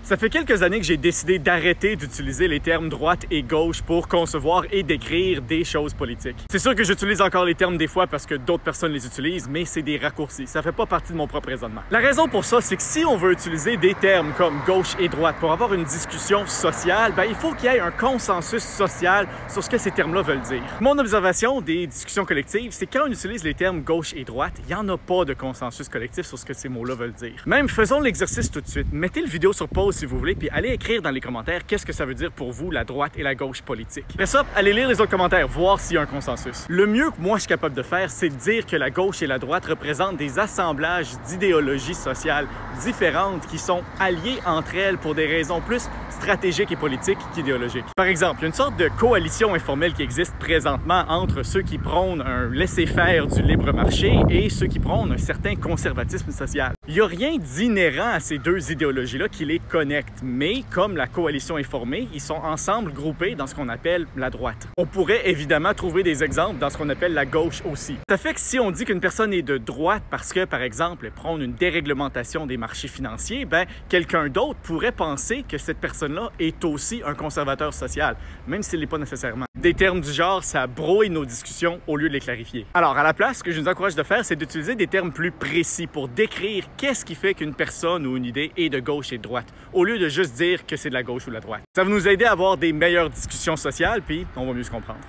Ça fait quelques années que j'ai décidé d'arrêter d'utiliser les termes droite et gauche pour concevoir et décrire des choses politiques. C'est sûr que j'utilise encore les termes des fois parce que d'autres personnes les utilisent, mais c'est des raccourcis. Ça fait pas partie de mon propre raisonnement. La raison pour ça, c'est que si on veut utiliser des termes comme gauche et droite pour avoir une discussion sociale, il faut qu'il y ait un consensus social sur ce que ces termes-là veulent dire. Mon observation des discussions collectives, c'est quand on utilise les termes gauche et droite, il n'y en a pas de consensus collectif sur ce que ces mots-là veulent dire. Même faisons l'exercice tout de suite. Mettez le vidéo sur pause si vous voulez, puis allez écrire dans les commentaires qu'est-ce que ça veut dire pour vous, la droite et la gauche politique. Après ça, allez lire les autres commentaires, voir s'il y a un consensus. Le mieux que moi je suis capable de faire, c'est de dire que la gauche et la droite représentent des assemblages d'idéologies sociales différentes qui sont alliées entre elles pour des raisons plus stratégiques et politiques qu'idéologiques. Par exemple, il y a une sorte de coalition informelle qui existe présentement entre ceux qui prônent un laisser-faire du libre marché et ceux qui prônent un certain conservatisme social. Il n'y a rien d'inhérent à ces deux idéologies-là qui les connecte, mais comme la coalition est formée, ils sont ensemble groupés dans ce qu'on appelle la droite. On pourrait évidemment trouver des exemples dans ce qu'on appelle la gauche aussi. Ça fait que si on dit qu'une personne est de droite parce que, par exemple, elle prône une déréglementation des marchés financiers, quelqu'un d'autre pourrait penser que cette personne-là est aussi un conservateur social, même s'il n'est pas nécessairement. Des termes du genre, ça brouille nos discussions au lieu de les clarifier. Alors, à la place, ce que je nous encourage de faire, c'est d'utiliser des termes plus précis pour décrire qu'est-ce qui fait qu'une personne ou une idée est de gauche et de droite, au lieu de juste dire que c'est de la gauche ou de la droite. Ça va nous aider à avoir des meilleures discussions sociales, puis on va mieux se comprendre.